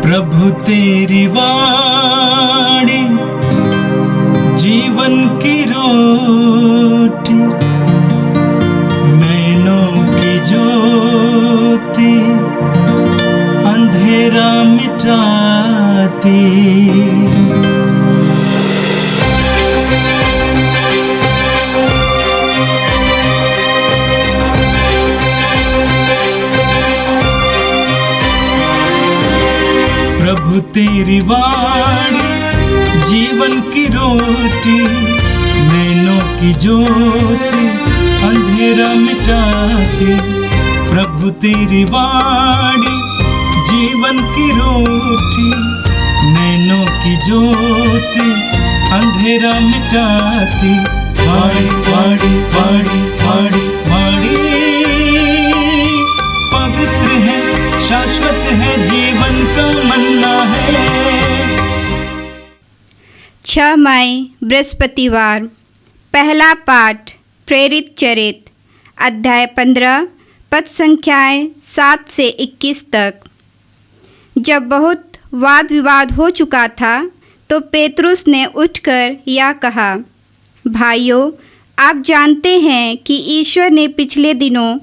प्रभु तेरी वाणी जीवन की रोटी, नैनों की ज्योति अंधेरा मिटाती। प्रभु तेरी वाणी जीवन की रोटी, नैनों की ज्योति अंधेरा मिटाती। प्रभु तेरी वाणी जीवन की रोटी, नैनों की ज्योति अंधेरा मिटाती। वाणी वाणी वाणी वाणी वाणी पवित्र है, शाश्वत है, जीवन का मन्ना है। 6 मई बृहस्पतिवार। पहला पाठ प्रेरित चरित, अध्याय 15, पद संख्याएँ 7 से 21 तक। जब बहुत वाद विवाद हो चुका था तो पेतरुस ने उठकर यह कहा, भाइयों, आप जानते हैं कि ईश्वर ने पिछले दिनों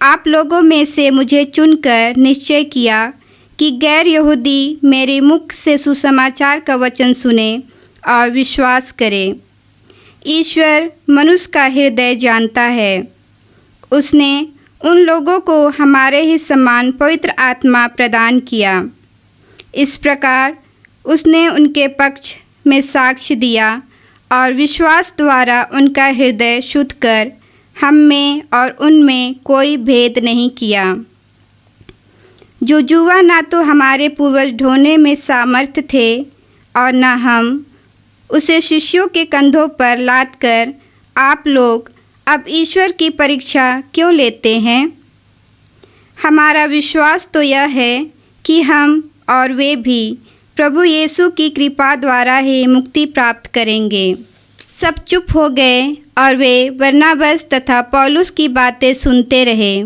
आप लोगों में से मुझे चुनकर निश्चय किया कि गैर यहूदी मेरे मुख से सुसमाचार का वचन सुने और विश्वास करें। ईश्वर मनुष्य का हृदय जानता है। उसने उन लोगों को हमारे ही समान पवित्र आत्मा प्रदान किया। इस प्रकार उसने उनके पक्ष में साक्ष्य दिया और विश्वास द्वारा उनका हृदय शुद्ध कर हम में और उनमें कोई भेद नहीं किया। जो जुआ ना तो हमारे पूर्वज ढोने में सामर्थ थे और न हम, उसे शिष्यों के कंधों पर लाद कर आप लोग अब ईश्वर की परीक्षा क्यों लेते हैं? हमारा विश्वास तो यह है कि हम और वे भी प्रभु यीशु की कृपा द्वारा ही मुक्ति प्राप्त करेंगे। सब चुप हो गए और वे बरनबास तथा पौलुस की बातें सुनते रहे,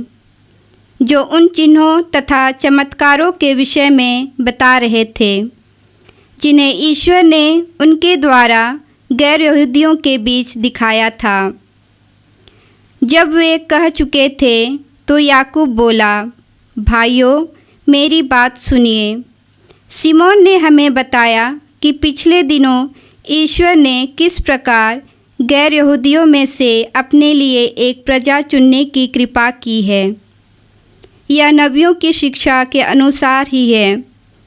जो उन चिन्हों तथा चमत्कारों के विषय में बता रहे थे, जिन्हें ईश्वर ने उनके द्वारा गैर यहूदियों के बीच दिखाया था। जब वे कह चुके थे तो याकूब बोला, भाइयों, मेरी बात सुनिए। सिमोन ने हमें बताया कि पिछले दिनों ईश्वर ने किस प्रकार गैर यहूदियों में से अपने लिए एक प्रजा चुनने की कृपा की है। यह नबियों की शिक्षा के अनुसार ही है,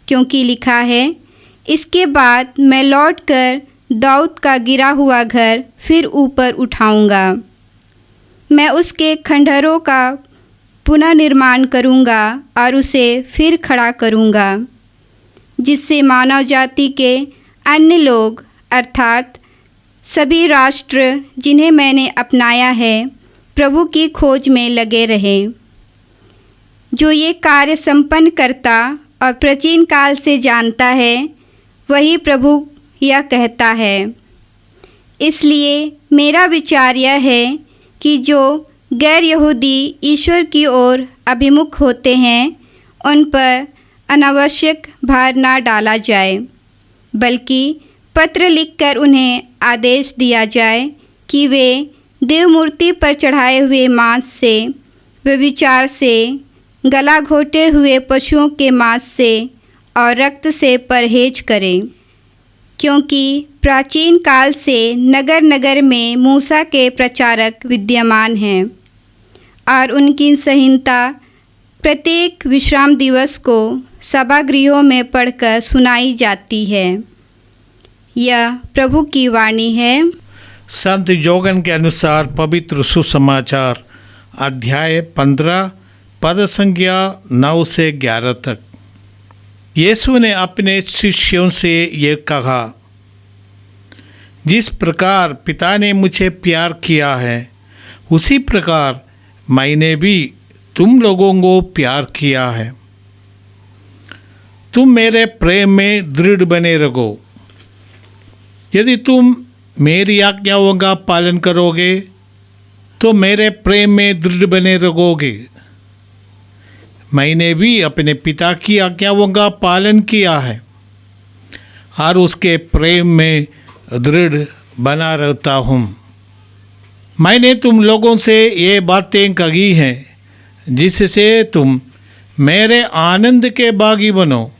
क्योंकि लिखा है, इसके बाद मैं लौटकर दाऊद का गिरा हुआ घर फिर ऊपर उठाऊंगा। मैं उसके खंडहरों का पुनर्निर्माण करूंगा और उसे फिर खड़ा करूंगा, जिससे मानव जाति के अन्य लोग अर्थात सभी राष्ट्र जिन्हें मैंने अपनाया है, प्रभु की खोज में लगे रहें। जो ये कार्य संपन्न करता और प्राचीन काल से जानता है, वही प्रभु यह कहता है। इसलिए मेरा विचार यह है कि जो गैर यहूदी ईश्वर की ओर अभिमुख होते हैं, उन पर अनावश्यक भार ना डाला जाए, बल्कि पत्र लिखकर उन्हें आदेश दिया जाए कि वे देवमूर्ति पर चढ़ाए हुए मांस से, व्यभिचार से, गला घोटे हुए पशुओं के मांस से और रक्त से परहेज करें, क्योंकि प्राचीन काल से नगर नगर में मूसा के प्रचारक विद्यमान हैं और उनकी संहिता प्रत्येक विश्राम दिवस को सभागृहों में पढ़कर सुनाई जाती है। यह प्रभु की वाणी है। संत योगन के अनुसार पवित्र सुसमाचार, अध्याय 15, पद संख्या 9 से 11 तक। यीशु ने अपने शिष्यों से ये कहा, जिस प्रकार पिता ने मुझे प्यार किया है, उसी प्रकार मैंने भी तुम लोगों को प्यार किया है। तुम मेरे प्रेम में दृढ़ बने रहो। यदि तुम मेरी आज्ञाओं का पालन करोगे तो मेरे प्रेम में दृढ़ बने रहोगे। मैंने भी अपने पिता की आज्ञाओं का पालन किया है और उसके प्रेम में दृढ़ बना रहता हूँ। मैंने तुम लोगों से ये बातें कही हैं जिससे तुम मेरे आनंद के बागी बनो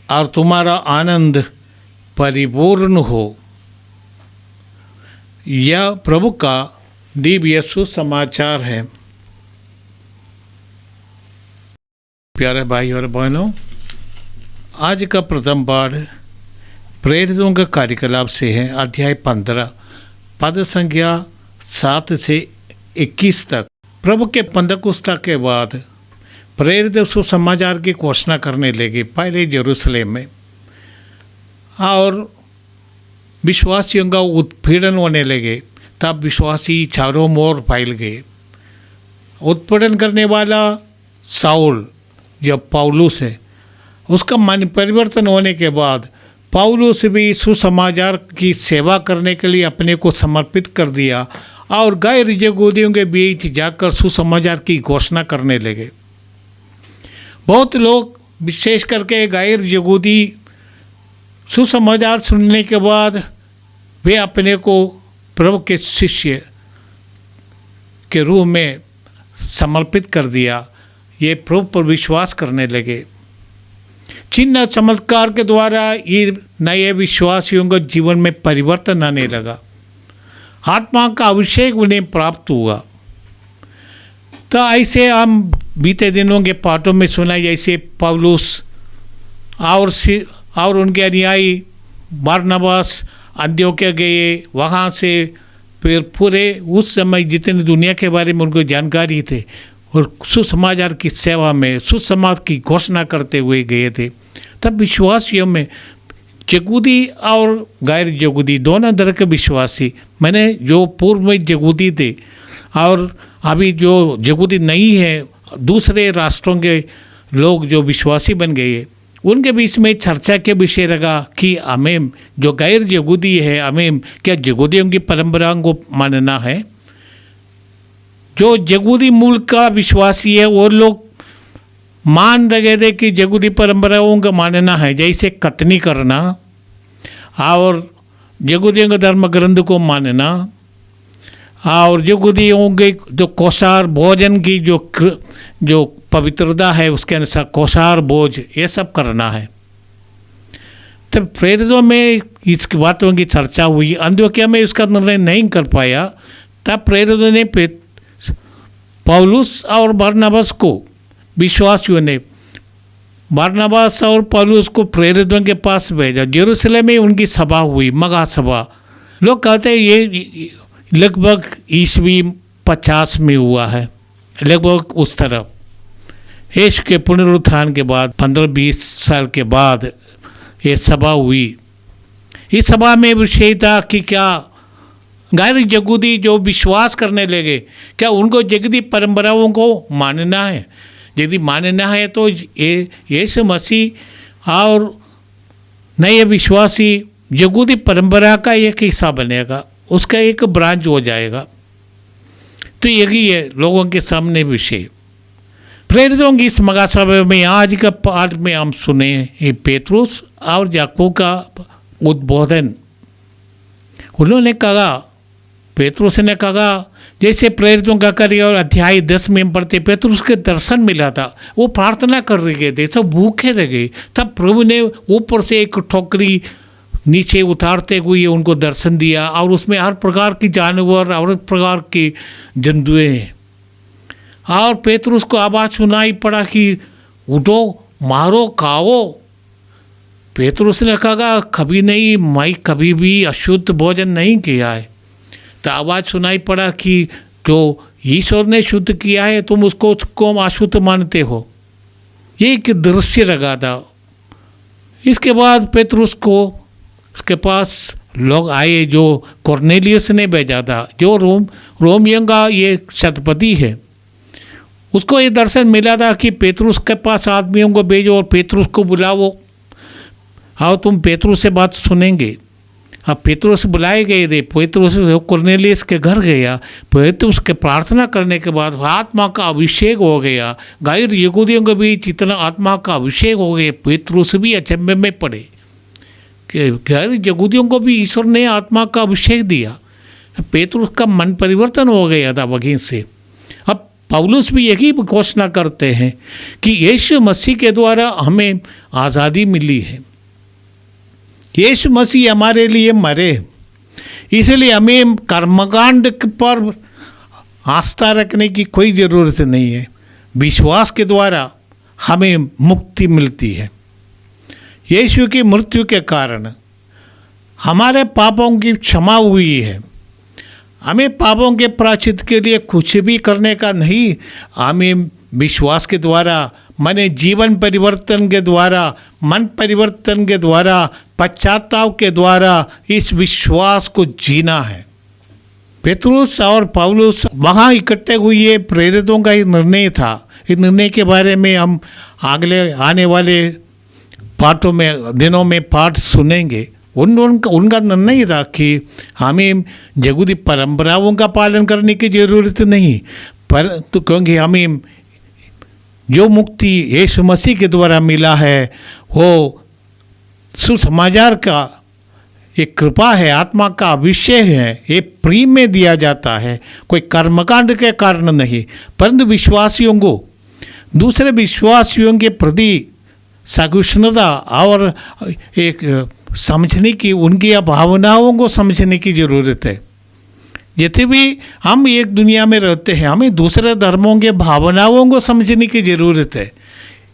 और तुम्हारा आनंद परिपूर्ण हो। यह प्रभु का दिव्य सुसमाचार है। प्यारे भाई और बहनों, आज का प्रथम पाठ प्रेरितों का कार्यकलाप से है, अध्याय 15 पद संख्या 7 से 21 तक। प्रभु के पंतकुस्ता के बाद प्रेरित सुसमाचार की घोषणा करने लगे पहले यरूशलेम में, और विश्वासियों का उत्पीड़न होने लगे। तब विश्वासी चारों ओर फैल गए। उत्पीड़न करने वाला साउल जो पौलुस है, उसका मन परिवर्तन होने के बाद पौलुस भी सुसमाचार की सेवा करने के लिए अपने को समर्पित कर दिया और गैर यहूदियों के बीच जाकर सुसमाचार की घोषणा करने लगे। बहुत लोग, विशेष करके गैर यहूदी, सुसमाचार सुनने के बाद वे अपने को प्रभु के शिष्य के रूप में समर्पित कर दिया। ये प्रभु पर विश्वास करने लगे। चिन्ह चमत्कार के द्वारा ये नए विश्वासियों के जीवन में परिवर्तन आने लगा। आत्मा का अभिषेक उन्हें प्राप्त हुआ। तो ऐसे हम बीते दिनों के पाठों में सुना, जैसे पौलुस और उनके अनुयायी बरनबास अंत्योक्या गए। वहाँ से फिर पूरे उस समय जितने दुनिया के बारे में उनको जानकारी थे और सुसमाचार की सेवा में सुसमाचार की घोषणा करते हुए गए थे। तब विश्वासियों में यहूदी और गैर यहूदी दोनों तरह के विश्वासी, मैंने जो पूर्व में यहूदी थे और अभी जो यहूदी नहीं है, दूसरे राष्ट्रों के लोग जो विश्वासी बन गए, उनके बीच में चर्चा के विषय लगा कि हमें जो गैर यहूदी है, हमें क्या यहूदियों की परंपराओं को मानना है। जो यहूदी मूल का विश्वासी है वो लोग मान रहे थे कि यहूदी परंपराओं का मानना है, जैसे कतनी करना और यहूदियों के धर्म ग्रंथ को मानना और यहूदियों के जो कोसार भोजन की जो पवित्रता है उसके अनुसार कोसार भोज, ये सब करना है। तब प्रेरितों में इस बातों की चर्चा हुई। अंत्योक्या में उसका निर्णय नहीं कर पाया। तब प्रेरितों ने पौलुस और बरनबास को, विश्वासियों ने बरनबास और पौलुस को प्रेरितों के पास भेजा। यरूशलेम में उनकी सभा हुई, मगा सभा। लोग कहते हैं ये लगभग ईस्वी 50 में हुआ है, लगभग उस तरफ। यीशु के पुनरुत्थान के बाद 15-20 साल के बाद ये सभा हुई। इस सभा में विषय था कि क्या गैर यहूदी जो विश्वास करने लगे, क्या उनको यहूदी परंपराओं को मानना है। यदि मानना है तो ये यीशु मसीह और नए विश्वासी यहूदी परंपरा का एक हिस्सा बनेगा, उसका एक ब्रांच हो जाएगा। तो यही है लोगों के सामने विषय। प्रेरितों की इस मगा सभा में आज का पाठ में हम सुने पेतरुस और याकूब का उद्बोधन। उन्होंने कहा, पेतरुस ने कहा, जैसे प्रेरितों का कार्य और अध्याय 10 में हम पढ़ते, पेतरुस के दर्शन मिला था। वो प्रार्थना कर रहे थे, सब भूखे रह गए। तब प्रभु ने ऊपर से एक ठोकरी नीचे उतारते हुए उनको दर्शन दिया और उसमें हर प्रकार की जानवर और हर प्रकार के जंतुए हैं। और पेतरुस को आवाज़ सुनाई पड़ा कि उठो, मारो, खाओ। पेतरुस ने कहा, कभी नहीं, मैं कभी भी अशुद्ध भोजन नहीं किया है। तो आवाज़ सुनाई पड़ा कि जो ईश्वर ने शुद्ध किया है तुम उसको अशुद्ध मानते हो। ये एक दृश्य लगा था। इसके बाद पेतरुस को उसके पास लोग आए जो कॉर्नेलियस ने भेजा था, जो रोमियों का ये शतपति है। उसको ये दर्शन मिला था कि पेतरुस के पास आदमियों को भेजो और पेतरुस को बुलाओ और तुम पेतरुस से बात सुनेंगे। अब पेतरुस बुलाए गए थे, पेतरुस कुरनेलियुस के घर गया, पेतरुस के प्रार्थना करने के बाद आत्मा का अभिषेक हो गया। गैर यहूदियों के बीच इतना आत्मा का अभिषेक हो गया, पेतरुस भी अचंभे में पड़े कि गैर यहूदियों को भी ईश्वर ने आत्मा का अभिषेक दिया। पेतरुस का मन परिवर्तन हो गया था वहीं से। अब पौलुस भी यही घोषणा करते हैं कि यीशु मसीह के द्वारा हमें आज़ादी मिली है। यीशु मसीह हमारे लिए मरे, इसलिए हमें कर्मकांड पर आस्था रखने की कोई ज़रूरत नहीं है। विश्वास के द्वारा हमें मुक्ति मिलती है। यीशु की मृत्यु के कारण हमारे पापों की क्षमा हुई है। हमें पापों के प्रायश्चित के लिए कुछ भी करने का नहीं, हमें विश्वास के द्वारा, माने जीवन परिवर्तन के द्वारा, मन परिवर्तन के द्वारा, पश्चाताप के द्वारा इस विश्वास को जीना है। पेतरुस और पौलुस वहाँ इकट्ठे हुए प्रेरितों का ही निर्णय था। इस निर्णय के बारे में हम अगले आने वाले पाठों में, दिनों में पाठ सुनेंगे। उनका निर्णय था कि हमें यहूदी परंपराओं का पालन करने की ज़रूरत नहीं, परंतु क्योंकि हमें जो मुक्ति यीशु मसीह के द्वारा मिला है वो सुसमाचार का एक कृपा है, आत्मा का अभिषेक है, ये प्रेम में दिया जाता है, कोई कर्मकांड के कारण नहीं, परंतु विश्वासियों को दूसरे विश्वासियों के प्रति सहिष्णुता और एक समझने की, उनकी भावनाओं को समझने की ज़रूरत है। जितने भी हम एक दुनिया में रहते हैं, हमें दूसरे धर्मों के भावनाओं को समझने की ज़रूरत है।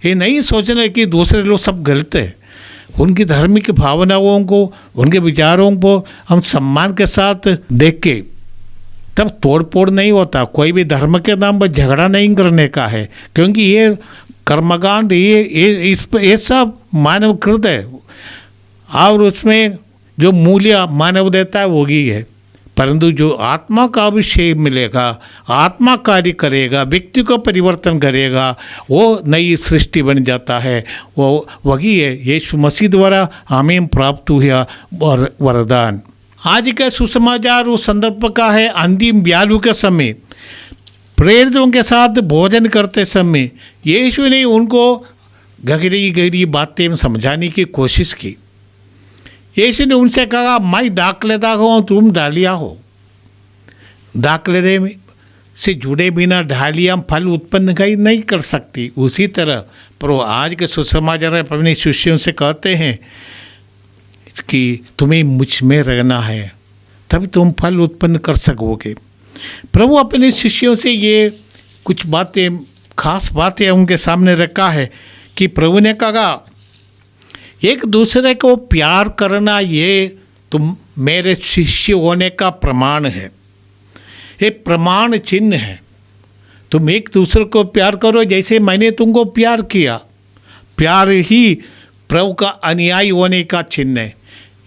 ये नहीं सोचना कि दूसरे लोग सब गलत है। उनकी धार्मिक भावनाओं को, उनके विचारों को हम सम्मान के साथ देख के, तब तोड़ फोड़ नहीं होता। कोई भी धर्म के नाम पर झगड़ा नहीं करने का है, क्योंकि ये कर्मकांड ये सब मानवकृत है और उसमें जो मूल्य मानव देता है वो ही है। परंतु जो आत्मा का अभिषेक मिलेगा, आत्मा कार्य करेगा, व्यक्ति को परिवर्तन करेगा, वो नई सृष्टि बन जाता है। वो वही है यीशु मसीह द्वारा हमें प्राप्त हुआ वरदान। आज का सुसमाचार उस संदर्भ का है। अंतिम ब्यालू के समय प्रेरितों के साथ भोजन करते समय यीशु ने उनको गहरी गहरी बातें समझाने की कोशिश की। यीशु ने उनसे कहा, मैं दाखलता हूँ, तुम डालिया हो। दाखलते से जुड़े बिना डालियाँ फल उत्पन्न नहीं कर सकती। उसी तरह पर आज के सुसमाचार अपने शिष्यों से कहते हैं कि तुम्हें मुझ में रहना है, तभी तुम फल उत्पन्न कर सकोगे। प्रभु अपने शिष्यों से ये कुछ बातें, खास बातें उनके सामने रखा है कि प्रभु ने कहा, एक दूसरे को प्यार करना ये तुम मेरे शिष्य होने का प्रमाण है, ये प्रमाण चिन्ह है। तुम एक दूसरे को प्यार करो जैसे मैंने तुमको प्यार किया। प्यार ही प्रभु का अनुयायी होने का चिन्ह है।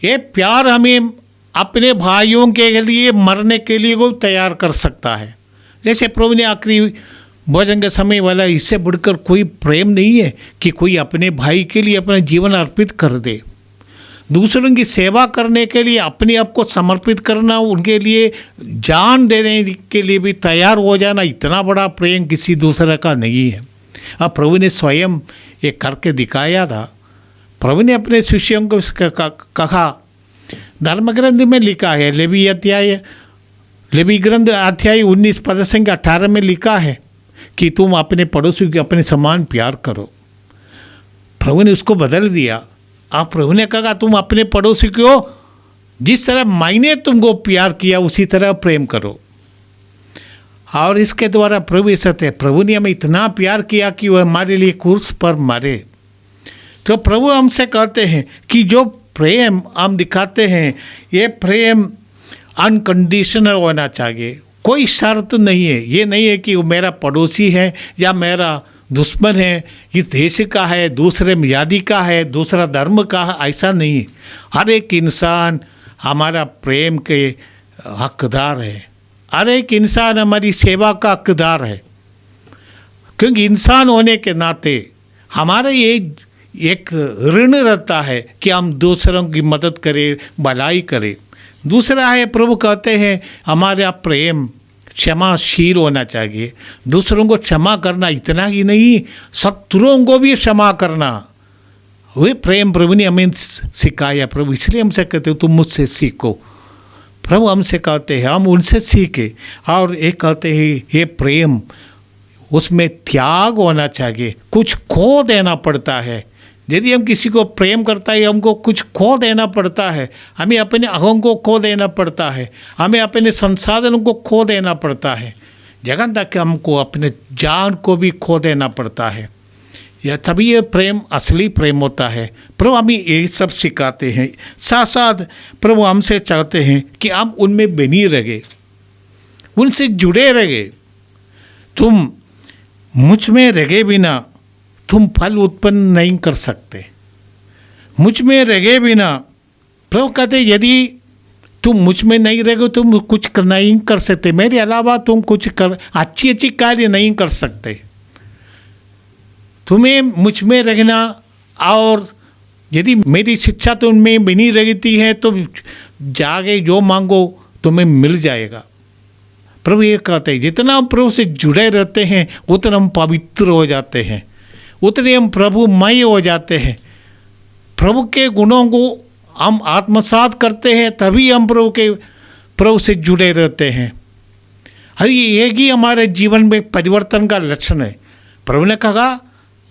ये प्यार हमें अपने भाइयों के लिए मरने के लिए वो तैयार कर सकता है। जैसे प्रभु ने आखिरी भोजन के समय वाला, इससे बढ़कर कोई प्रेम नहीं है कि कोई अपने भाई के लिए अपना जीवन अर्पित कर दे। दूसरों की सेवा करने के लिए अपने आप को समर्पित करना, उनके लिए जान देने के लिए भी तैयार हो जाना, इतना बड़ा प्रेम किसी दूसरे का नहीं है। अब प्रभु ने स्वयं ये करके दिखाया था। प्रभु ने अपने शिष्यों को कहा, धर्म ग्रंथ में लिखा है, लेवी ग्रंथ अध्याय 19 पद संख्या 18 में लिखा है कि तुम अपने पड़ोसी को अपने समान प्यार करो। प्रभु ने उसको बदल दिया। अब प्रभु ने कहा, तुम अपने पड़ोसी को जिस तरह मैंने तुमको प्यार किया उसी तरह प्रेम करो। और इसके द्वारा प्रभु सत्य है, प्रभु ने हमें इतना प्यार किया कि वह हमारे लिए क्रूस पर मरे। तो प्रभु हमसे कहते हैं कि जो प्रेम हम दिखाते हैं, ये प्रेम अनकंडीशनल होना चाहिए, कोई शर्त नहीं है। ये नहीं है कि वो मेरा पड़ोसी है या मेरा दुश्मन है, ये देश का है, दूसरे जाति का है, दूसरा धर्म का है, ऐसा नहीं। हर एक इंसान हमारा प्रेम के हकदार है, हर एक इंसान हमारी सेवा का हकदार है। क्योंकि इंसान होने के नाते हमारा एक ऋण रहता है कि हम दूसरों की मदद करें, भलाई करें। दूसरा है, प्रभु कहते हैं हमारा प्रेम क्षमाशील होना चाहिए। दूसरों को क्षमा करना, इतना ही नहीं, शत्रुओं को भी क्षमा करना, वही प्रेम प्रभु ने हमें सिखाया। प्रभु इसलिए हमसे कहते हो तुम मुझसे सीखो। प्रभु हमसे कहते हैं हम उनसे सीखे। और एक कहते हैं ये प्रेम, उसमें त्याग होना चाहिए, कुछ खो देना पड़ता है। यदि हम किसी को प्रेम करता है, हमको कुछ खो देना पड़ता है। हमें अपने अहं को खो देना पड़ता है, हमें अपने संसाधनों को खो देना पड़ता है, जगह तक हमको अपने जान को भी खो देना पड़ता है। यह तभी ये प्रेम असली प्रेम होता है। प्रभु हमें ये सब सिखाते हैं। साथ साथ प्रभु हमसे चाहते हैं कि हम उनमें बनी रहे, उनसे जुड़े रहे। तुम मुझ में रहे बिना तुम फल उत्पन्न नहीं कर सकते। मुझ में रहे बिना, प्रभु कहते यदि तुम मुझ में नहीं रहोगे तुम कुछ नहीं कर सकते, मेरे अलावा तुम कुछ अच्छी कार्य नहीं कर सकते। तुम्हें मुझ में रहना, और यदि मेरी शिक्षा तुममें बनी रहती है तो जाके जो मांगो तुम्हें मिल जाएगा। प्रभु ये कहते हैं जितना हम प्रभु से जुड़े रहते हैं उतना हम पवित्र हो जाते हैं, उतने हम प्रभुमय हो जाते हैं। प्रभु के गुणों को हम आत्मसात करते हैं, तभी हम प्रभु से जुड़े रहते हैं। अरे ये ही हमारे जीवन में परिवर्तन का लक्षण है। प्रभु ने कहा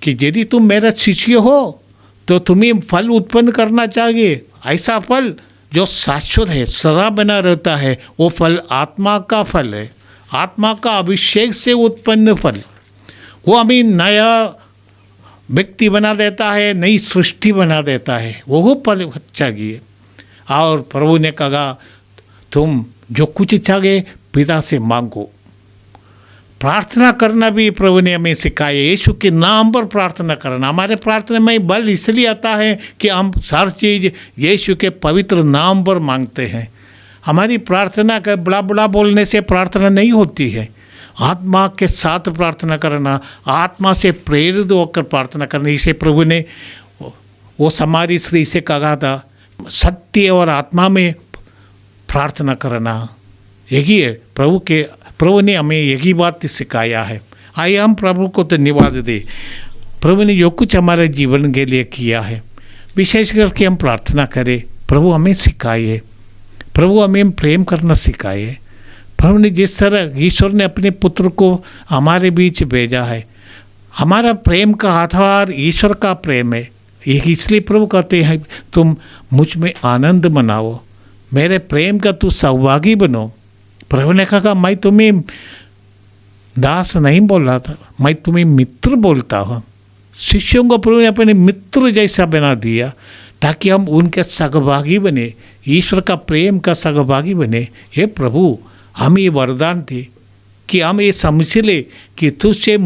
कि यदि तुम मेरा शिष्य हो तो तुम्हें फल उत्पन्न करना चाहिए, ऐसा फल जो शाश्वत है, सदा बना रहता है। वो फल आत्मा का फल है, आत्मा का अभिषेक से उत्पन्न फल। वो हमें नया व्यक्ति बना देता है, नई सृष्टि बना देता है, वो फल चाहिए। और प्रभु ने कहा तुम जो कुछ चाहिए पिता से मांगो। प्रार्थना करना भी प्रभु ने हमें सिखाया, यीशु के नाम पर प्रार्थना करना। हमारे प्रार्थना में बल इसलिए आता है कि हम हर चीज़ यीशु के पवित्र नाम पर मांगते हैं। हमारी प्रार्थना का बड़ा बड़ा बोलने से प्रार्थना नहीं होती है। आत्मा के साथ प्रार्थना करना, आत्मा से प्रेरित होकर प्रार्थना करना। इसे प्रभु ने वो समारी स्त्री से कहा था, सत्य और आत्मा में प्रार्थना करना। यही है प्रभु ने हमें यही बात सिखाया है। आइए हम प्रभु को धन्यवाद दें। प्रभु ने जो कुछ हमारे जीवन के लिए किया है, विशेष करके हम प्रार्थना करें। प्रभु हमें सिखाइए, प्रभु हमें प्रेम करना सिखाइए। प्रभु ने जिस तरह ईश्वर ने अपने पुत्र को हमारे बीच भेजा है, हमारा प्रेम का आधार ईश्वर का प्रेम है। इसलिए प्रभु कहते हैं तुम मुझ में आनंद मनाओ, मेरे प्रेम का तू सहभागी बनो। प्रभु ने कहा मैं तुम्हें दास नहीं बोल रहा था, मैं तुम्हें मित्र बोलता हूँ। शिष्यों को प्रभु ने अपने मित्र जैसा बना दिया ताकि हम उनके सहभागी बने, ईश्वर का प्रेम का सहभागी बने। हे प्रभु हम ये वरदान थे कि हम ये समझ ले कि तुझसे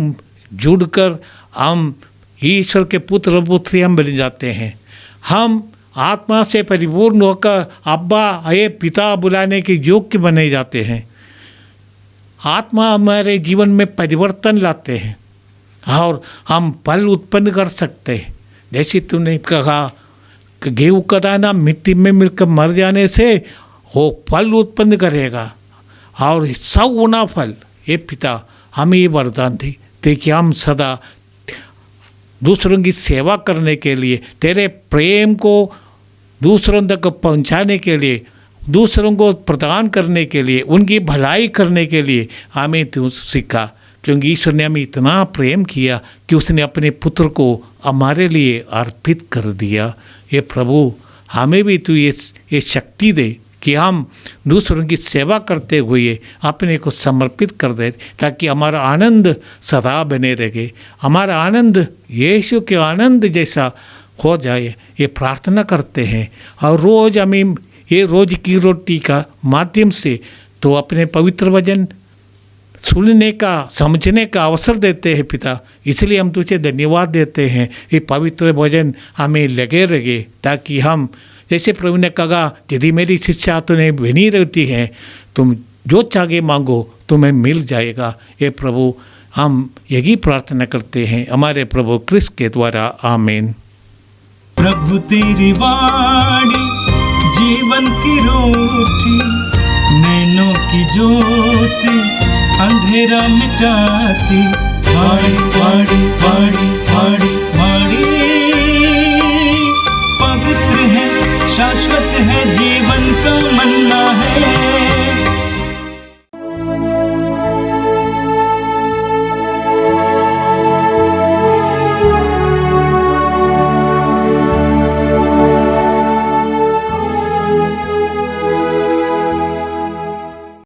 जुड़कर हम ईश्वर के पुत्र पुत्री हम बन जाते हैं। हम आत्मा से परिपूर्ण होकर अब्बा हे पिता बुलाने के योग्य बने जाते हैं। आत्मा हमारे जीवन में परिवर्तन लाते हैं और हम फल उत्पन्न कर सकते हैं। जैसे तुमने कहा कि गेहूं का दाना मिट्टी में मिलकर मर जाने से वो फल उत्पन्न करेगा और 100 गुना फल। ये पिता हमें ये वरदान दी कि हम सदा दूसरों की सेवा करने के लिए, तेरे प्रेम को दूसरों तक पहुंचाने के लिए, दूसरों को प्रदान करने के लिए, उनकी भलाई करने के लिए हमें तू सीखा। क्योंकि ईश्वर ने हमें इतना प्रेम किया कि उसने अपने पुत्र को हमारे लिए अर्पित कर दिया। ये प्रभु हमें भी तू ये शक्ति दे कि हम दूसरों की सेवा करते हुए अपने को समर्पित कर दे, ताकि हमारा आनंद सदा बने रहे। हमारा आनंद यीशु के आनंद जैसा हो जाए, ये प्रार्थना करते हैं। और रोज़ हमें ये रोज़ की रोटी का माध्यम से तो अपने पवित्र वचन सुनने का, समझने का अवसर देते हैं पिता। इसलिए हम तुझे धन्यवाद देते हैं। ये पवित्र वचन हमें लगे रहे ताकि हम, जैसे प्रभु ने कहा यदि मेरी शिक्षा तुम्हें बनी रहती है, तुम जो चाहे मांगो तुम्हें मिल जाएगा। ये प्रभु हम यही प्रार्थना करते हैं हमारे प्रभु क्रिस्त के द्वारा, आमीन। प्रभु तेरी वाणी जीवन की रोटी, नैनों की ज्योति अंधेरा मिटाती। वाणी वाणी वाणी वाणी वाणी पवित्र है, शाश्वत है, जीवन का मन्ना है।